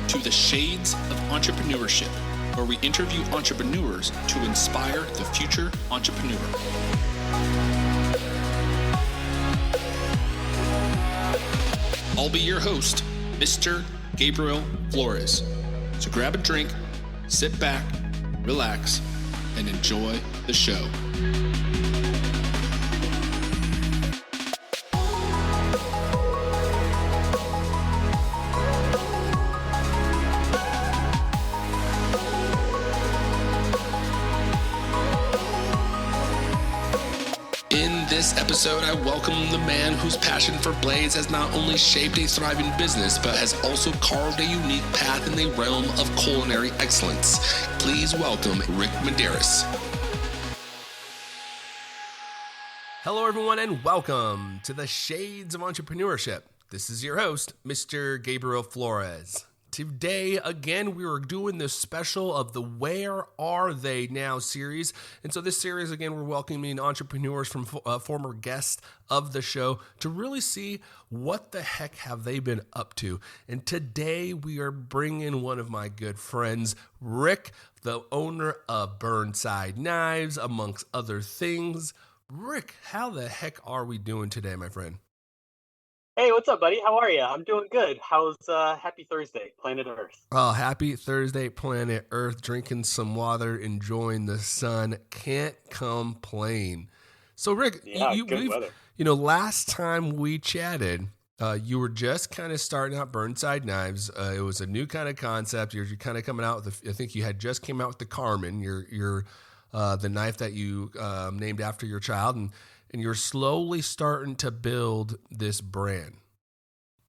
to the Shades of Entrepreneurship, where we interview entrepreneurs to inspire the future entrepreneur. I'll be your host, Mr. Gabriel Flores. So grab a drink, sit back, relax, and enjoy the show. In this episode, I welcome the man whose passion for blades has not only shaped a thriving business, but has also carved a unique path in the realm of culinary excellence. Please welcome Rick Maderis. Hello, everyone, and welcome to the Shades of Entrepreneurship. This is your host, Mr. Gabriel Flores. Today, again, we are doing this special of the Where Are They Now series. And so this series, again, we're welcoming entrepreneurs from former guests of the show to really see what the heck have they been up to. And today we are bringing one of my good friends, Rick, the owner of Burnside Knives, amongst other things. Rick, how the heck are we doing today, my friend? Hey, what's up, buddy? How are you? I'm doing good. How's happy Thursday, planet Earth? Oh, happy Thursday, planet Earth, drinking some water, enjoying the sun. Can't complain. So, Rick, good weather. Last time we chatted, you were just kind of starting out Burnside Knives. It was a new kind of concept. You're kind of coming out with, I think you had just came out with the Carmen, the knife that you named after your child, and you're slowly starting to build this brand.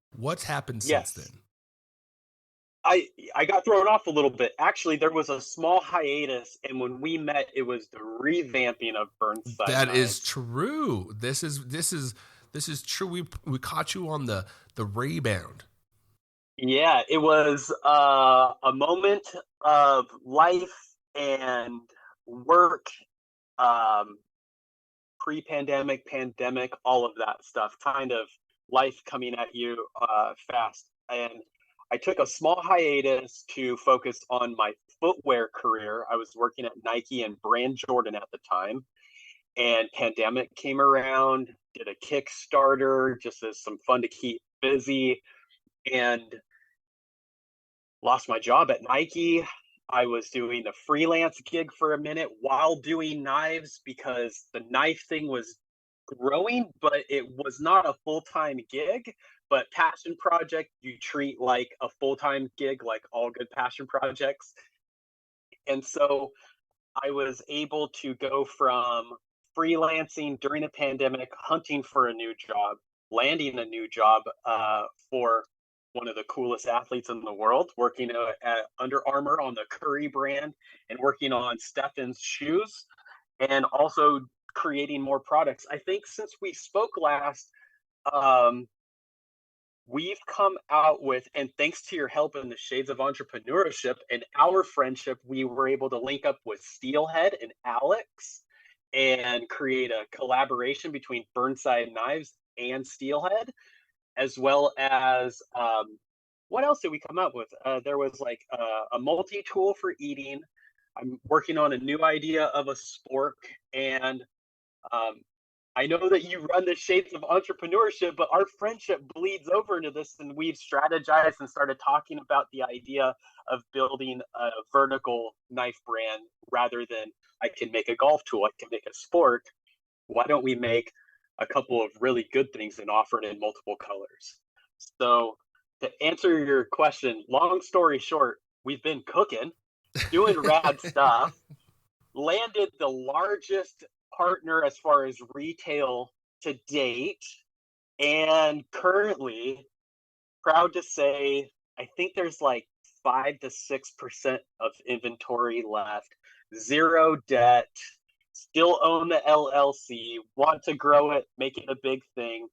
What's happened since then? I got thrown off a little bit. Actually, there was a small hiatus, and when we met, it was the revamping of Burnside. That is true. This is true. We caught you on the rebound. Yeah, it was a moment of life and work. Pre-pandemic, pandemic, all of that stuff, kind of life coming at you fast. And I took a small hiatus to focus on my footwear career. I was working at Nike and Brand Jordan at the time. And pandemic came around, did a Kickstarter, just as some fun to keep busy, and lost my job at Nike. I was doing a freelance gig for a minute while doing knives because the knife thing was growing, but it was not a full-time gig. But passion project, you treat like a full-time gig, like all good passion projects. And so I was able to go from freelancing during a pandemic, hunting for a new job, landing a new job for one of the coolest athletes in the world, working at Under Armour on the Curry brand and working on Stephen's shoes, and also creating more products. I think since we spoke last, we've come out with, and thanks to your help in the Shades of Entrepreneurship and our friendship, we were able to link up with Steelhead and Alex and create a collaboration between Burnside Knives and Steelhead, as well as what else did we come up with? There was like a multi-tool for eating. I'm working on a new idea of a spork, and I know that you run the Shades of Entrepreneurship, but our friendship bleeds over into this, and we've strategized and started talking about the idea of building a vertical knife brand rather than I can make a golf tool, I can make a spork. Why don't we make a couple of really good things and offer it in multiple colors? So to answer your question, long story short, we've been cooking, doing rad stuff, landed the largest partner as far as retail to date, and currently, proud to say, I think there's like 5 to 6% of inventory left, zero debt, still own the LLC, want to grow it, make it a big thing.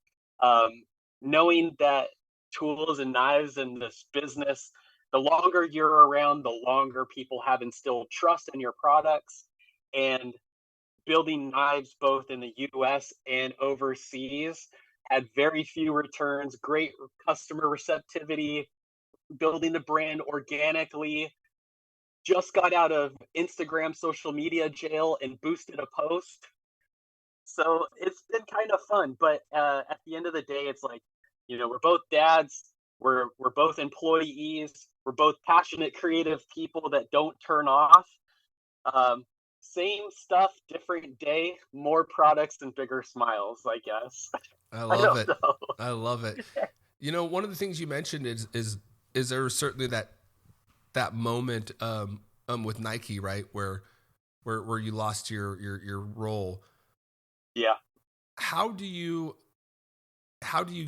Knowing that tools and knives in this business, the longer you're around, the longer people have instilled trust in your products. And building knives both in the US and overseas had very few returns, great customer receptivity, building the brand organically. Just got out of Instagram social media jail and boosted a post. So it's been kind of fun, but at the end of the day, it's like, we're both dads, we're both employees, we're both passionate, creative people that don't turn off. Same stuff, different day, more products and bigger smiles, I guess. I I love don't it. know. I love it. One of the things you mentioned is there certainly that moment with Nike, right, where you lost your role. Yeah. How do you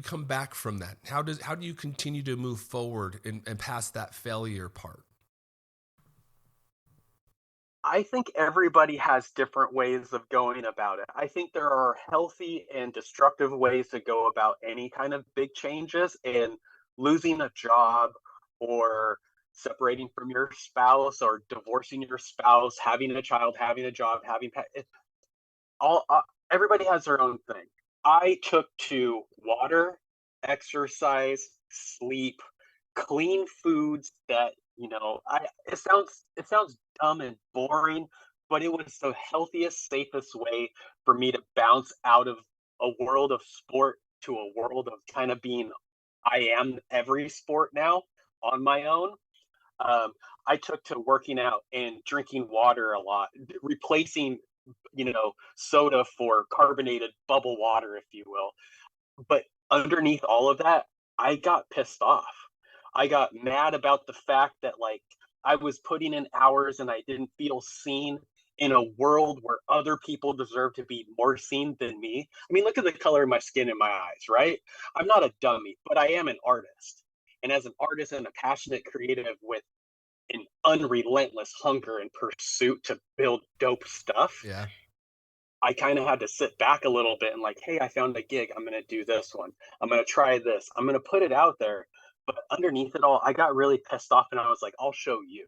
come back from that? How do you continue to move forward and past that failure part? I think everybody has different ways of going about it. I think there are healthy and destructive ways to go about any kind of big changes, and losing a job or separating from your spouse or divorcing your spouse, having a child, having a job, all everybody has their own thing. I took to water, exercise, sleep, clean foods that, it sounds dumb and boring, but it was the healthiest, safest way for me to bounce out of a world of sport to a world of kind of being I am every sport now on my own. I took to working out and drinking water a lot, replacing soda for carbonated bubble water, if you will. But underneath all of that, I got pissed off. I got mad about the fact that like I was putting in hours and I didn't feel seen in a world where other people deserve to be more seen than me. I mean, look at the color of my skin and my eyes, right? I'm not a dummy, but I am an artist. And as an artist and a passionate creative with an unrelentless hunger and pursuit to build dope stuff, Yeah. I kind of had to sit back a little bit and like, hey, I found a gig. I'm going to do this one. I'm going to try this. I'm going to put it out there. But underneath it all, I got really pissed off and I was like, I'll show you.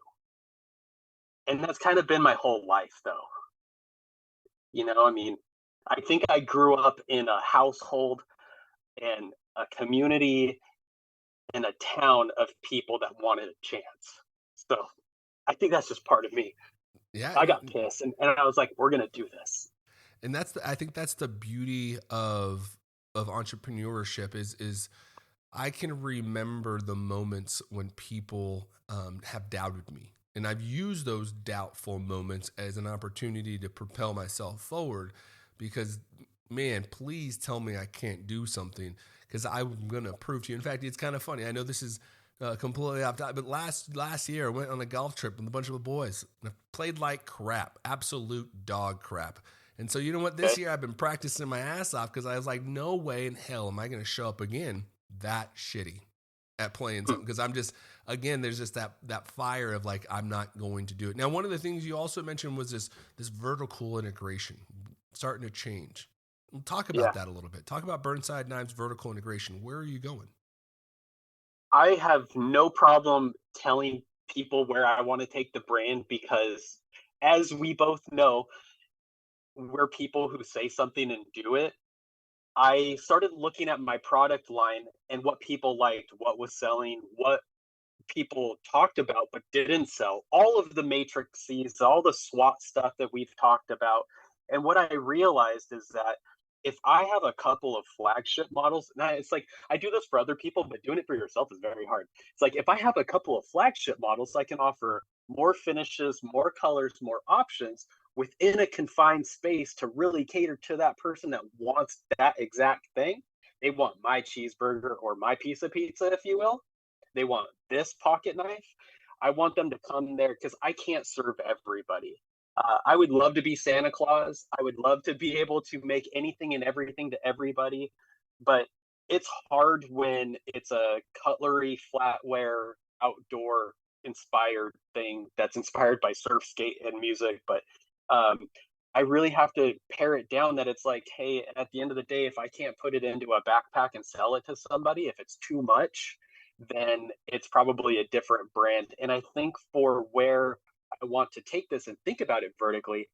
And that's kind of been my whole life, though. I mean, I think I grew up in a household and a community and a town of people that wanted a chance. So I think that's just part of me. Yeah. I got pissed and I was like, we're going to do this. And I think that's the beauty of entrepreneurship is I can remember the moments when people have doubted me. And I've used those doubtful moments as an opportunity to propel myself forward because, man, please tell me I can't do something because I'm going to prove to you. In fact, it's kind of funny. I know this is completely off topic, but last year I went on a golf trip with a bunch of the boys and I played like crap, absolute dog crap. And so, you know what? This year I've been practicing my ass off because I was like, no way in hell am I going to show up again that shitty at playing something. Because I'm just, again, there's just that fire of like, I'm not going to do it. Now, one of the things you also mentioned was this vertical integration starting to change. We'll talk about that a little bit. Talk about Burnside Knives vertical integration. Where are you going? I have no problem telling people where I want to take the brand because, as we both know, we're people who say something and do it. I started looking at my product line and what people liked, what was selling, what people talked about but didn't sell. All of the matrices, all the SWOT stuff that we've talked about. And what I realized is that if I have a couple of flagship models, now it's like I do this for other people, but doing it for yourself is very hard. It's like if I have a couple of flagship models, I can offer more finishes, more colors, more options within a confined space to really cater to that person that wants that exact thing. They want my cheeseburger or my piece of pizza, if you will. They want this pocket knife. I want them to come there because I can't serve everybody. I would love to be Santa Claus. I would love to be able to make anything and everything to everybody, but it's hard when it's a cutlery, flatware, outdoor inspired thing that's inspired by surf, skate, and music. But I really have to pare it down that it's like, hey, at the end of the day, if I can't put it into a backpack and sell it to somebody, if it's too much, then it's probably a different brand. And I think for where I want to take this and think about it vertically,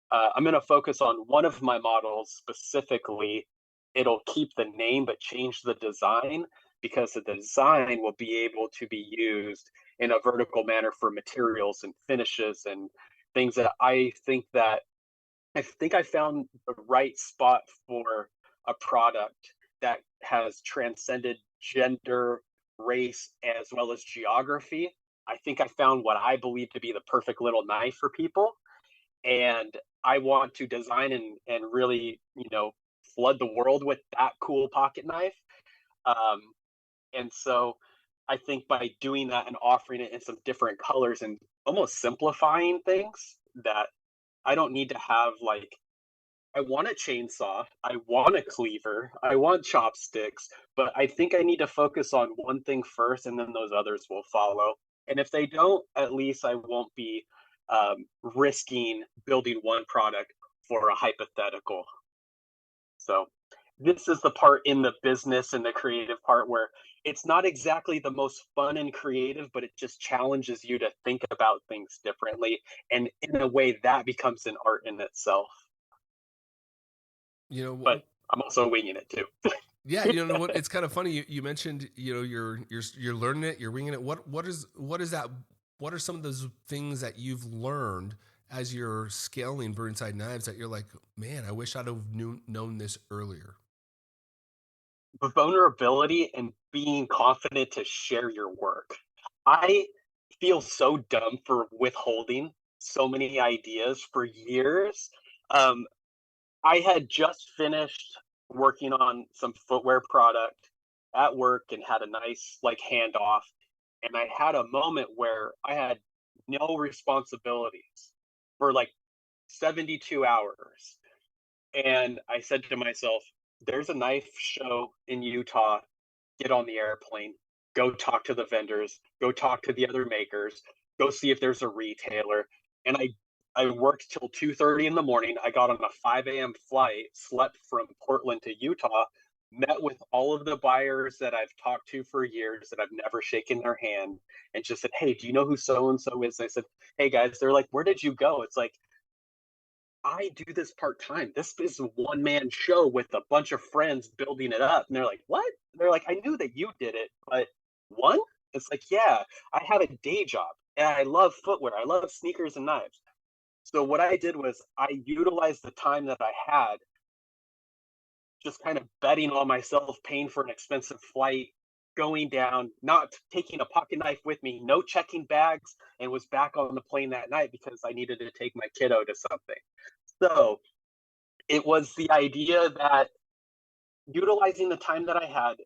I'm going to focus on one of my models specifically. It'll keep the name but change the design because the design will be able to be used in a vertical manner for materials and finishes and things that I think I found the right spot for a product that has transcended gender, race, as well as geography. I think I found what I believe to be the perfect little knife for people. And I want to design and really, flood the world with that cool pocket knife. Um, and so I think by doing that and offering it in some different colors and almost simplifying things, that I don't need to have like, I want a chainsaw, I want a cleaver, I want chopsticks, but I think I need to focus on one thing first and then those others will follow. And if they don't, at least I won't be risking building one product for a hypothetical. So this is the part in the business and the creative part where it's not exactly the most fun and creative, but it just challenges you to think about things differently. And in a way, that becomes an art in itself. You But know, I'm also winging it too. yeah, you know what? It's kind of funny. You mentioned, you're learning it, you're winging it. What is that? What are some of those things that you've learned as you're scaling Burnside knives that you're like, man, I wish I'd have known this earlier? Vulnerability and being confident to share your work. I feel so dumb for withholding so many ideas for years. Um, I had just finished working on some footwear product at work and had a nice like handoff. And I had a moment where I had no responsibilities for like 72 hours. And I said to myself, there's a knife show in Utah. Get on the airplane, go talk to the vendors, go talk to the other makers, go see if there's a retailer. And I worked till 2:30 in the morning. I got on a 5 a.m. flight, slept from Portland to Utah, met with all of the buyers that I've talked to for years that I've never shaken their hand, and just said, "Hey, do you know who so and so is?" And I said, "Hey guys," they're like, "Where did you go?" It's like, I do this part time. This is a one man show with a bunch of friends building it up. And they're like, "What?" They're like, "I knew that you did it, but one?" It's like, "Yeah, I have a day job and I love footwear. I love sneakers and knives." So what I did was I utilized the time that I had, just kind of betting on myself, paying for an expensive flight, going down, not taking a pocket knife with me, no checking bags, and was back on the plane that night because I needed to take my kiddo to something. So it was the idea that utilizing the time that I had,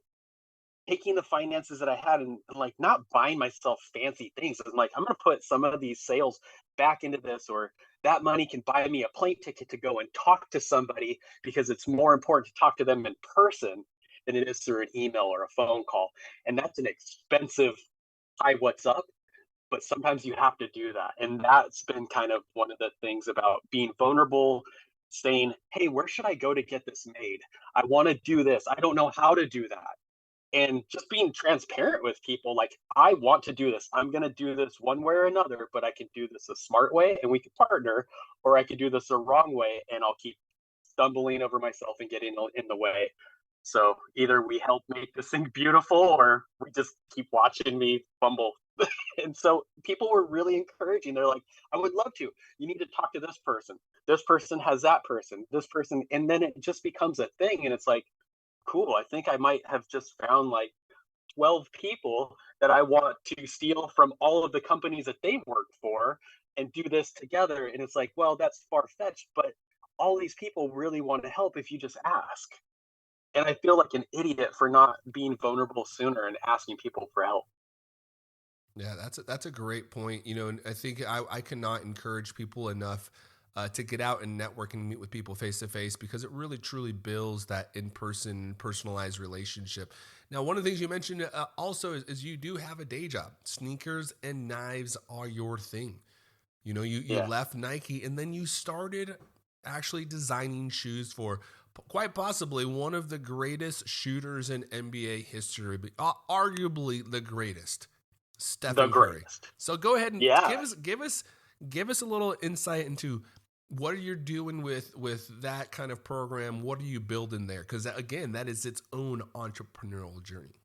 taking the finances that I had, and like not buying myself fancy things. I'm like, I'm going to put some of these sales back into this, or that money can buy me a plane ticket to go and talk to somebody because it's more important to talk to them in person than it is through an email or a phone call. And that's an expensive hi, what's up? But sometimes you have to do that. And that's been kind of one of the things about being vulnerable, saying, "Hey, where should I go to get this made? I want to do this. I don't know how to do that." And just being transparent with people, like, "I want to do this. I'm going to do this one way or another, but I can do this a smart way and we can partner, or I can do this a wrong way and I'll keep stumbling over myself and getting in the way." So either we help make this thing beautiful or we just keep watching me fumble. And so people were really encouraging. They're like, "I would love to. You need to talk to this person. This person has that person, this person." And then it just becomes a thing. And it's like, cool. I think I might have just found like 12 people that I want to steal from all of the companies that they work for and do this together. And it's like, well, that's far fetched, but all these people really want to help if you just ask. And I feel like an idiot for not being vulnerable sooner and asking people for help. Yeah, that's a great point. And I think I cannot encourage people enough to get out and network and meet with people face to face, because it really truly builds that in person, personalized relationship. Now, one of the things you mentioned also is you do have a day job. Sneakers and knives are your thing. You Yeah. left Nike and then you started actually designing shoes for quite possibly one of the greatest shooters in NBA history, arguably the greatest, The Stephen Curry. greatest. So go ahead and Yeah. give us a little insight into what are you doing with that kind of program. What are you building there? Because again, that is its own entrepreneurial journey.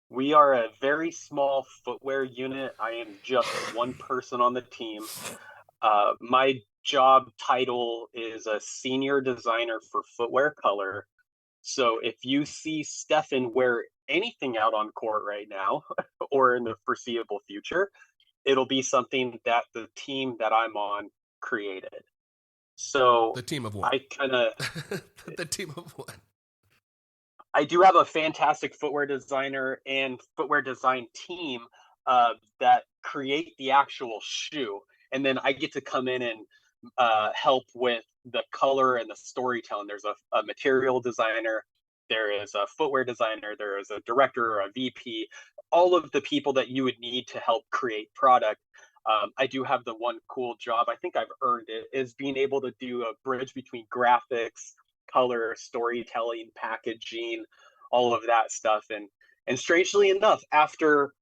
We are a very small footwear unit. I am just one person on the team. My job title is a senior designer for footwear color. So if you see Stefan wear anything out on court right now or in the foreseeable future, it'll be something that the team that I'm on created. So The team of one. I kind of The team of one. I do have a fantastic footwear designer and footwear design team that create the actual shoe, and then I get to come in and help with the color and the storytelling. There's a material designer, there is a footwear designer, there is a director or a VP, all of the people that you would need to help create product. I do have the one cool job, I think I've earned it, is being able to do a bridge between graphics, color, storytelling, packaging, all of that stuff. And strangely enough, after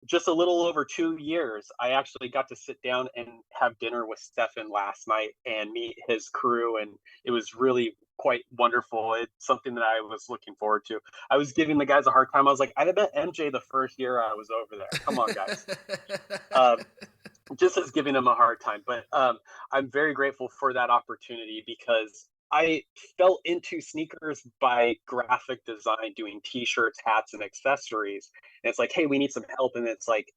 just a little over 2 years, I actually got to sit down and have dinner with Stefan last night and meet his crew, and it was really quite wonderful. It's something that I was looking forward to. I was giving the guys a hard time. I was like, I met MJ the first year I was over there. Come on, guys. Just as giving them a hard time. But I'm very grateful for that opportunity because I fell into sneakers by graphic design, doing t-shirts, hats, and accessories. And it's like, hey, we need some help. And it's like,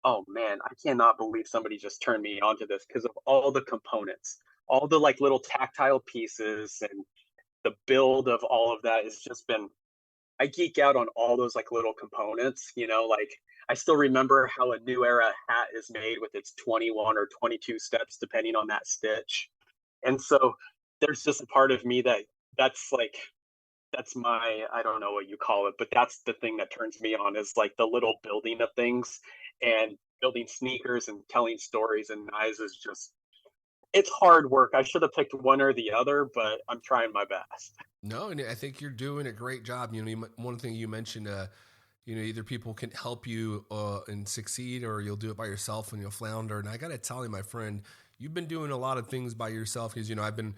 oh man, I cannot believe somebody just turned me onto this because of all the components, all the like little tactile pieces, and the build of all of that has just been, I geek out on all those like little components, like I still remember how a New Era hat is made with its 21 or 22 steps, depending on that stitch. And so there's just a part of me that's like, that's my, I don't know what you call it, but that's the thing that turns me on, is like the little building of things, and building sneakers and telling stories and knives is just, it's hard work. I should have picked one or the other, but I'm trying my best. No, and I think you're doing a great job. One thing you mentioned, either people can help you and succeed, or you'll do it by yourself and you'll flounder. And I got to tell you, my friend, you've been doing a lot of things by yourself because, I've been,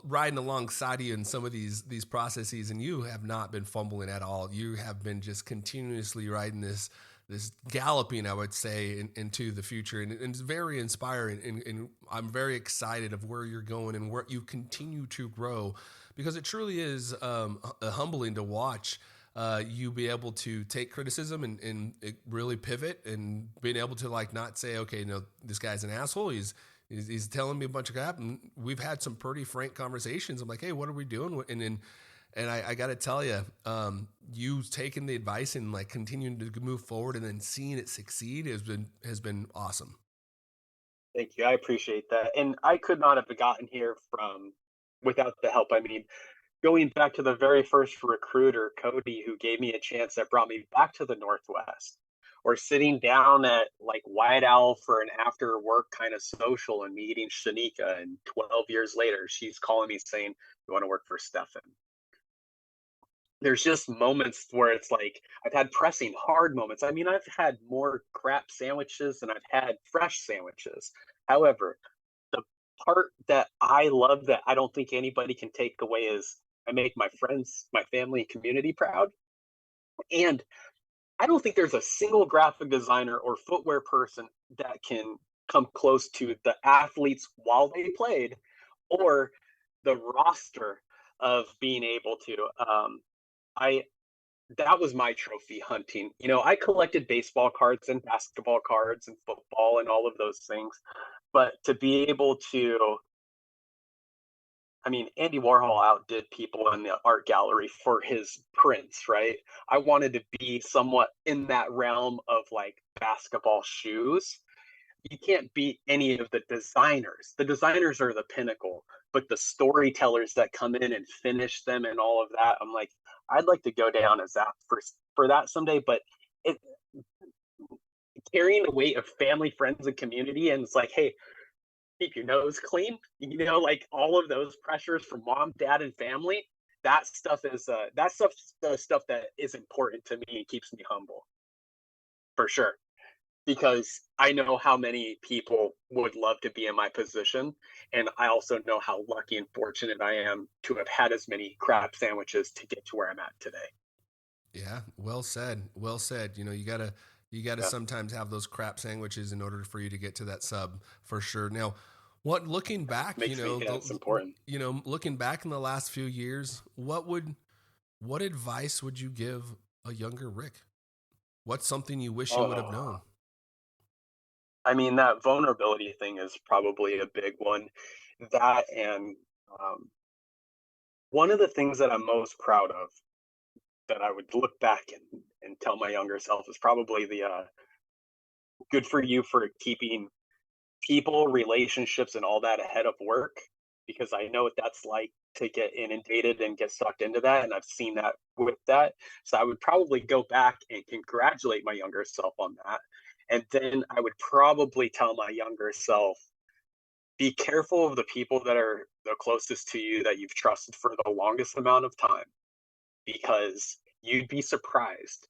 riding alongside you in some of these processes, and you have not been fumbling at all. You have been just continuously riding this galloping, I would say, into the future. And it's very inspiring. And I'm very excited of where you're going and where you continue to grow, because it truly is humbling to watch you be able to take criticism and it really pivot, and being able to like not say, okay, no, this guy's an asshole. He's telling me a bunch of crap. And we've had some pretty frank conversations. I'm like, hey, what are we doing? And I got to tell you, you taking the advice and like continuing to move forward and then seeing it succeed has been awesome. Thank you. I appreciate that. And I could not have gotten here without the help. I mean, going back to the very first recruiter, Cody, who gave me a chance that brought me back to the Northwest, or sitting down at like White Owl for an after work kind of social and meeting Shanika. And 12 years later, she's calling me saying, you want to work for Stefan? There's just moments where it's like, I've had pressing hard moments. I mean, I've had more crap sandwiches than I've had fresh sandwiches. However, the part that I love that I don't think anybody can take away is I make my friends, my family, community proud. And I don't think there's a single graphic designer or footwear person that can come close to the athletes while they played, or the roster of being able to. I That was my trophy hunting. I collected baseball cards and basketball cards and football and all of those things, but to be able to, I mean, Andy Warhol outdid people in the art gallery for his prints, right? I wanted to be somewhat in that realm of like basketball shoes. You can't beat any of the designers. The designers are the pinnacle, but the storytellers that come in and finish them and all of that, I'm like, I'd like to go down as that for that someday. But it, carrying the weight of family, friends, and community, and it's like, hey, keep your nose clean, like all of those pressures from mom, dad, and family. That stuff is the stuff that is important to me and keeps me humble, for sure, because I know how many people would love to be in my position. And I also know how lucky and fortunate I am to have had as many crab sandwiches to get to where I'm at today. Yeah, well said. Well said. You gotta Yeah, sometimes have those crap sandwiches in order for you to get to that sub for sure. Now, what looking back, makes me, yeah, it's important. looking back in the last few years, what advice would you give a younger Rick? What's something you wish you would have Oh, known? I mean, that vulnerability thing is probably a big one. That and um, one of the things that I'm most proud of that I would look back and tell my younger self is probably the good for you for keeping people, relationships, and all that ahead of work, because I know what that's like to get inundated and get sucked into that. And I've seen that with that. So I would probably go back and congratulate my younger self on that. And then I would probably tell my younger self, be careful of the people that are the closest to you that you've trusted for the longest amount of time, because you'd be surprised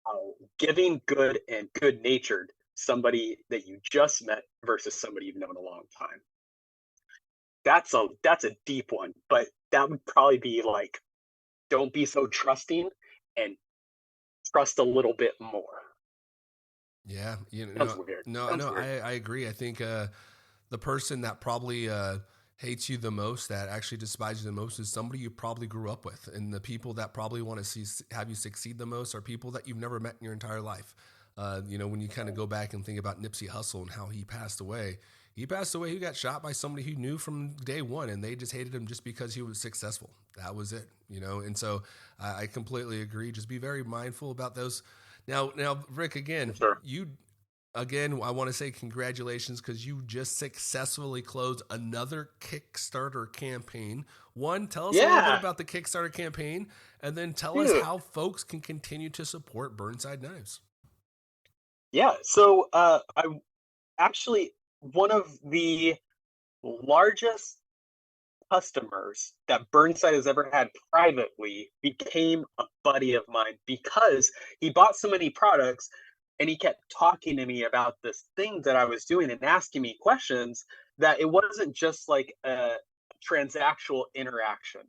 how giving, good, and good natured somebody that you just met versus somebody you've known a long time. That's a deep one, but that would probably be like, don't be so trusting and trust a little bit more. Yeah, Sounds weird. no, Sounds no, weird. I agree. I think the person that probably hates you the most, that actually despises you the most, is somebody you probably grew up with, and the people that probably want to have you succeed the most are people that you've never met in your entire life. When you kind of go back and think about Nipsey Hussle and how he passed away. He passed away. He got shot by somebody he knew from day one, and they just hated him just because he was successful. That was it, And so I completely agree. Just be very mindful about those. Now, Rick, For sure. I want to say congratulations because you just successfully closed another Kickstarter campaign. One, tell us a little bit Yeah, about the Kickstarter campaign, and then tell us dude. how folks can continue to support Burnside Knives. Yeah. So I actually, one of the largest customers that Burnside has ever had privately became a buddy of mine because he bought so many products and he kept talking to me about this thing that I was doing and asking me questions, that it wasn't just like a transactional interaction.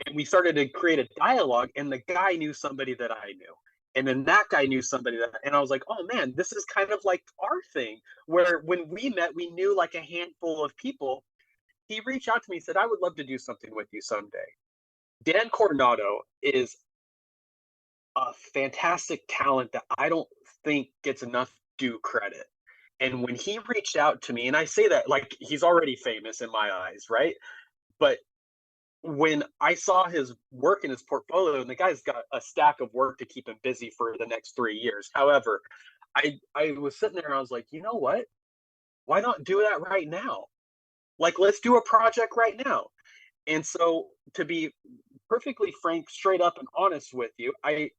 And we started to create a dialogue, and the guy knew somebody that I knew. And then that guy knew somebody that, and I was like, oh man, this is kind of like our thing, where when we met, we knew like a handful of people. He reached out to me and said, I would love to do something with you someday. Dan Coronado is a fantastic talent that I don't think gets enough due credit. And when he reached out to me, and I say that like he's already famous in my eyes, right? But when I saw his work in his portfolio, and the guy's got a stack of work to keep him busy for the next 3 years. However, I was sitting there and I was like, you know what? Why not do that right now? Like, let's do a project right now. And so, to be perfectly frank, straight up and honest with you, I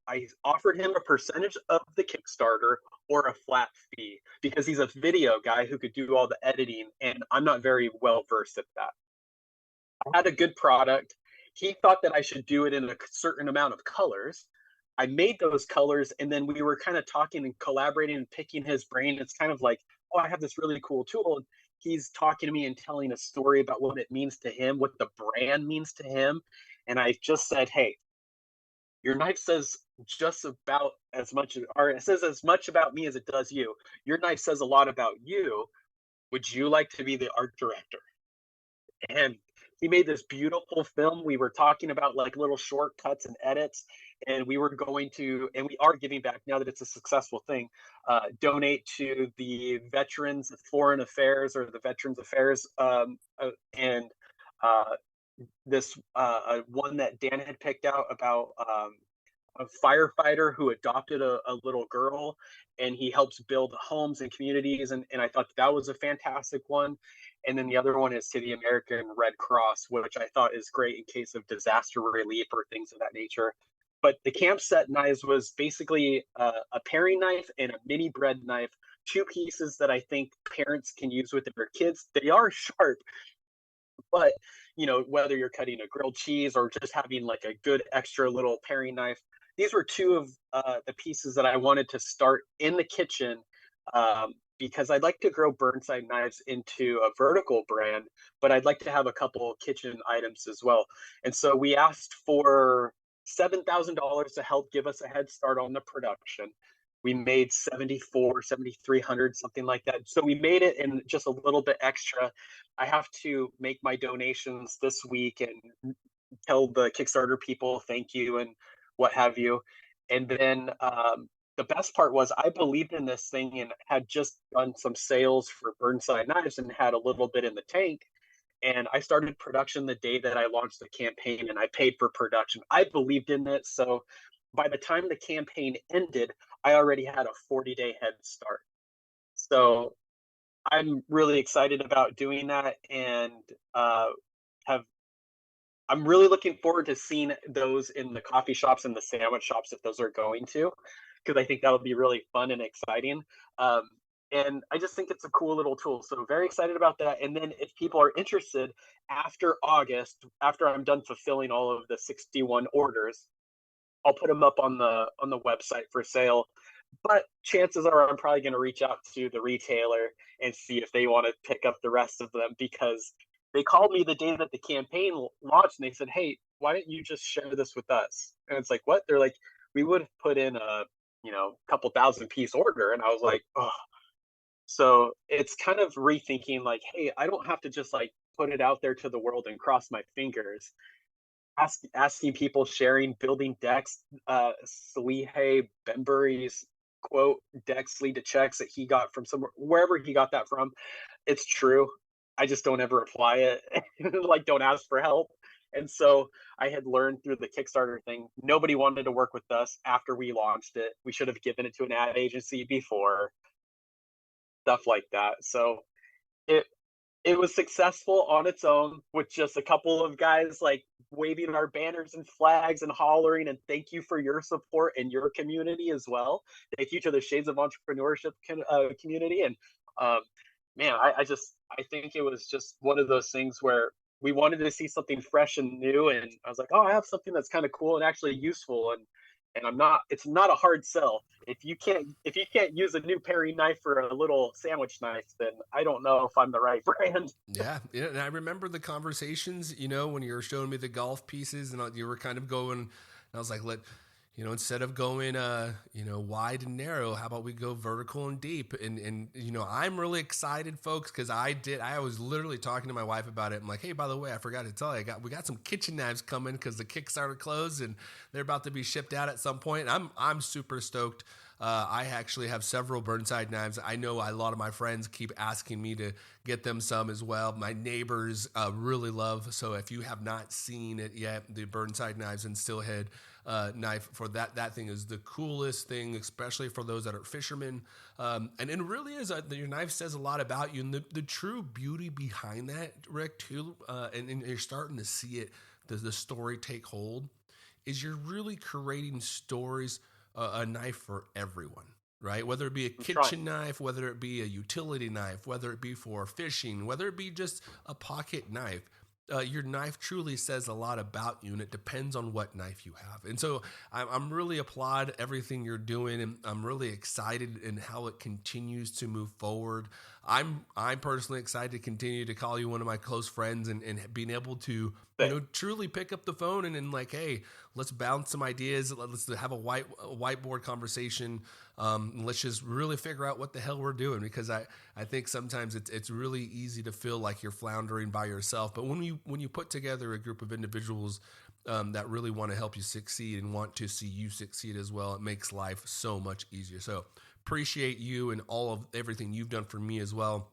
offered him a percentage of the Kickstarter or a flat fee because he's a video guy who could do all the editing, and I'm not very well versed at that. I had a good product. He thought that I should do it in a certain amount of colors. I made those colors, and then we were kind of talking and collaborating and picking his brain. It's kind of like, oh, I have this really cool tool. And he's talking to me and telling a story about what it means to him, what the brand means to him. And I just said, hey, your knife says just about as much, or it says as much about me as it does you. Your knife says a lot about you. Would you like to be the art director? And he made this beautiful film. We were talking about like little shortcuts and edits, and we were going to, and we are giving back now that it's a successful thing. Donate to the Veterans of Foreign Affairs or the Veterans Affairs, and uh, this one that Dan had picked out about a firefighter who adopted a little girl, and he helps build homes and communities, and I thought that was a fantastic one. And then the other one is to the American Red Cross, which I thought is great in case of disaster relief or things of that nature. But the camp set knives was basically a paring knife and a mini bread knife, two pieces that I think parents can use with their kids. They are sharp, but whether you're cutting a grilled cheese or just having like a good extra little paring knife, these were two of the pieces that I wanted to start in the kitchen, because I'd like to grow Burnside knives into a vertical brand, but I'd like to have a couple kitchen items as well. And so we asked for $7,000 to help give us a head start on the production. We made 7,300, something like that. So we made it in just a little bit extra. I have to make my donations this week and tell the Kickstarter people thank you and what have you. And then the best part was I believed in this thing and had just done some sales for Burnside knives and had a little bit in the tank. And I started production the day that I launched the campaign, and I paid for production. I believed in it. So by the time the campaign ended, I already had a 40-day head start. So I'm really excited about doing that, and have I'm really looking forward to seeing those in the coffee shops and the sandwich shops if those are going to, because I think that would be really fun and exciting. Um, and I just think it's a cool little tool. So very excited about that. And then if people are interested, after August, after I'm done fulfilling all of the 61 orders, I'll put them up on the website for sale. But chances are I'm probably going to reach out to the retailer and see if they want to pick up the rest of them, because they called me the day that the campaign launched and they said, "Hey, why don't you just share this with us?" And it's like, "What?" They're like, "We would have put in a, couple thousand piece order." And I was like, "Oh." So it's kind of rethinking, like, hey, I don't have to just like put it out there to the world and cross my fingers. Asking people, sharing, building decks. Salihe Benbury's quote, decks lead to checks, that he got from somewhere, wherever he got that from. It's true. I just don't ever apply it. Like, don't ask for help. And so I had learned through the Kickstarter thing, nobody wanted to work with us after we launched it. We should have given it to an ad agency before, stuff like that. So it it was successful on its own with just a couple of guys like waving our banners and flags and hollering, and thank you for your support and your community as well. Thank you to the Shades of Entrepreneurship community. And um, man, I think it was just one of those things where we wanted to see something fresh and new, and I was like, oh, I have something that's kind of cool and actually useful, and it's not a hard sell. If you can't use a new paring knife for a little sandwich knife, then I don't know if I'm the right brand. Yeah, yeah, and I remember the conversations, when you were showing me the golf pieces, and you were kind of going, and I was like, instead of going, wide and narrow, how about we go vertical and deep? And I'm really excited, folks, because I was literally talking to my wife about it. I'm like, hey, by the way, I forgot to tell you, we got some kitchen knives coming because the Kickstarter closed and they're about to be shipped out at some point. I'm super stoked. I actually have several Burnside knives. I know a lot of my friends keep asking me to get them some as well. My neighbors really love. So if you have not seen it yet, the Burnside knives and Steelhead knife for that thing is the coolest thing, especially for those that are fishermen. And it really is. Your knife says a lot about you, and the true beauty behind that, Rick, too. And you're starting to see it. The story take hold. Is you're really creating stories. A knife for everyone, right? Whether it be a kitchen knife, whether it be a utility knife, whether it be for fishing, whether it be just a pocket knife, your knife truly says a lot about you, and it depends on what knife you have. And so I'm really applaud everything you're doing, and I'm really excited in how it continues to move forward. I'm personally excited to continue to call you one of my close friends, and being able to truly pick up the phone and like, hey, let's bounce some ideas. Let's have a whiteboard conversation. Let's just really figure out what the hell we're doing, because I think sometimes it's really easy to feel like you're floundering by yourself. But when you put together a group of individuals that really want to help you succeed and want to see you succeed as well, it makes life so much easier. So appreciate you and all of everything you've done for me as well.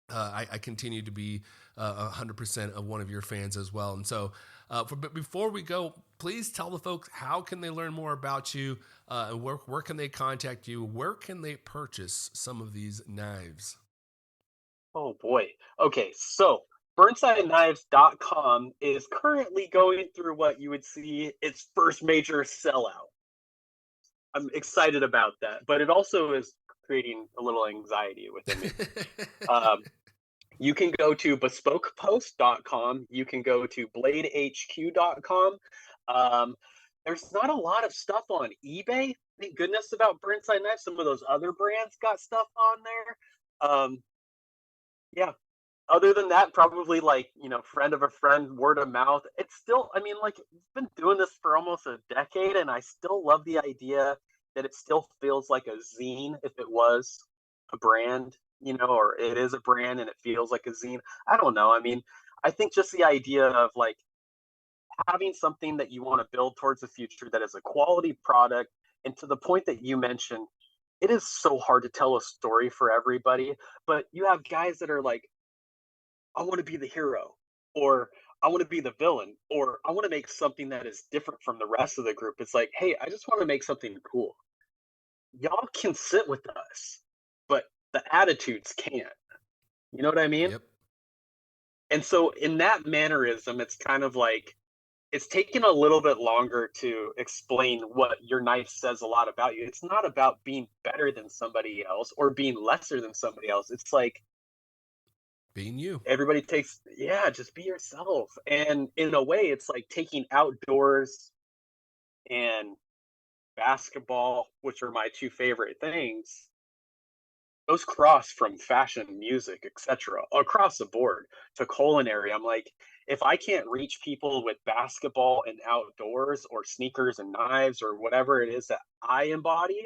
I continue to be 100% of one of your fans as well. And so, but before we go, please tell the folks, how can they learn more about you? And where can they contact you? Where can they purchase some of these knives? Oh boy. Okay, so BurnsideKnives.com is currently going through what you would see its first major sellout. I'm excited about that, but it also is creating a little anxiety within me. You can go to bespokepost.com. You can go to bladehq.com. There's not a lot of stuff on eBay. Thank goodness about Burnside Knives. Some of those other brands got stuff on there. Yeah, other than that, probably like, friend of a friend, word of mouth. It's still, I mean, like, I've been doing this for almost a decade, and I still love the idea that it still feels like a zine if it was a brand, or it is a brand and it feels like a zine. I don't know. I mean, I think just the idea of like having something that you want to build towards the future that is a quality product, and to the point that you mentioned, it is so hard to tell a story for everybody, but you have guys that are like, I want to be the hero, or I want to be the villain, or I want to make something that is different from the rest of the group. It's like, hey, I just want to make something cool. Y'all can sit with us, but the attitudes can't. You know what I mean? Yep. And so in that mannerism, it's kind of like, it's taken a little bit longer to explain what your knife says a lot about you. It's not about being better than somebody else or being lesser than somebody else. It's like, being you. Everybody just be yourself. And in a way, it's like taking outdoors and basketball, which are my two favorite things. Those cross from fashion, music, etc., across the board to culinary. I'm like, if I can't reach people with basketball and outdoors, or sneakers and knives, or whatever it is that I embody,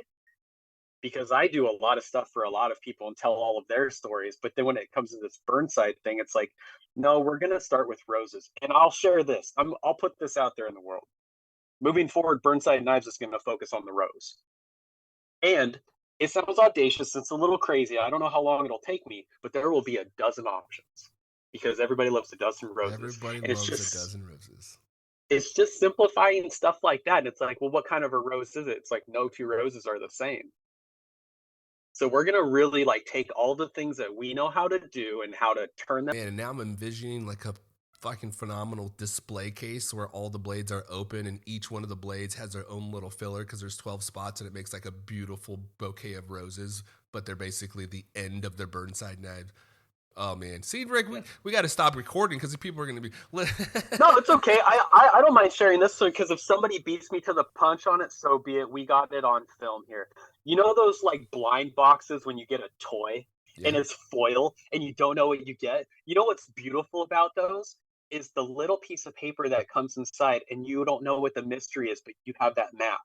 because I do a lot of stuff for a lot of people and tell all of their stories. But then when it comes to this Burnside thing, it's like, no, we're going to start with roses. And I'll share this. I'll put this out there in the world. Moving forward, Burnside Knives is going to focus on the rose. And it sounds audacious. It's a little crazy. I don't know how long it'll take me, but there will be a dozen options because everybody loves a dozen roses. Everybody loves a dozen roses. It's just simplifying stuff like that. And it's like, well, what kind of a rose is it? It's like, no two roses are the same. So we're going to really like take all the things that we know how to do and how to turn them. Man, and now I'm envisioning like a fucking phenomenal display case where all the blades are open and each one of the blades has their own little filler because there's 12 spots and it makes like a beautiful bouquet of roses, but they're basically the end of their Burnside knife. Oh man, see, Rick, we got to stop recording because people are going to be. No, it's okay. I don't mind sharing this because if somebody beats me to the punch on it, so be it. We got it on film here. You know those like blind boxes when you get a toy and it's foil and you don't know what you get? You know what's beautiful about those is the little piece of paper that comes inside and you don't know what the mystery is, but you have that map.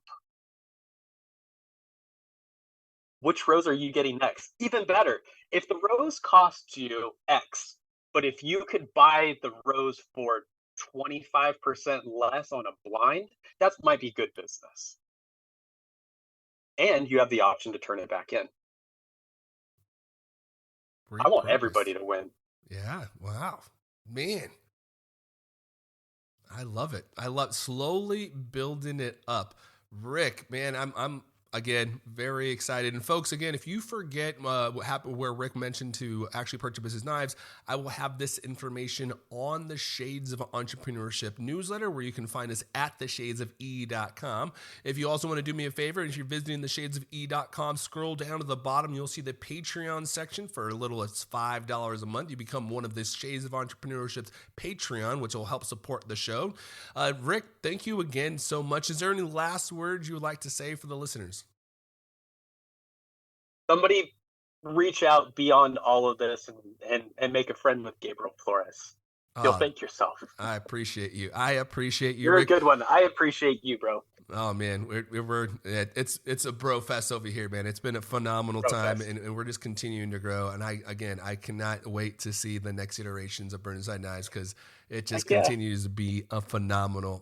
Which rose are you getting next? Even better, if the rose costs you X, but if you could buy the rose for 25% less on a blind, that might be good business. And you have the option to turn it back in. I want everybody to win. Yeah. Wow. Man. I love it. I love slowly building it up. Rick, man, I'm again, very excited. And folks, again, if you forget what happened where Rick mentioned to actually purchase his knives, I will have this information on the Shades of Entrepreneurship newsletter where you can find us at theshadesofE.com. If you also want to do me a favor, and if you're visiting theshadesofE.com, scroll down to the bottom, you'll see the Patreon section. For a little as $5 a month, you become one of this Shades of Entrepreneurship's Patreon, which will help support the show. Rick, thank you again so much. Is there any last words you would like to say for the listeners? Somebody reach out beyond all of this and make a friend with Gabriel Flores. You'll thank yourself. I appreciate you. You're Rick. A good one. I appreciate you, bro. Oh man, it's a bro fest over here, man. It's been a phenomenal time, and we're just continuing to grow. And I cannot wait to see the next iterations of Burnside Knives because it just continues to be a phenomenal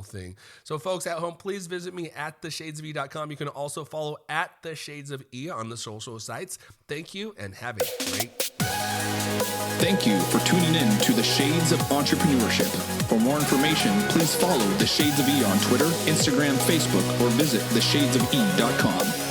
thing. So folks at home, please visit me at theshadesofE.com. You can also follow at the Shades of E on the social sites. Thank you and have a great day. Thank you for tuning in to the Shades of Entrepreneurship. For more information, please follow the Shades of E on Twitter, Instagram, Facebook, or visit theshadesofE.com.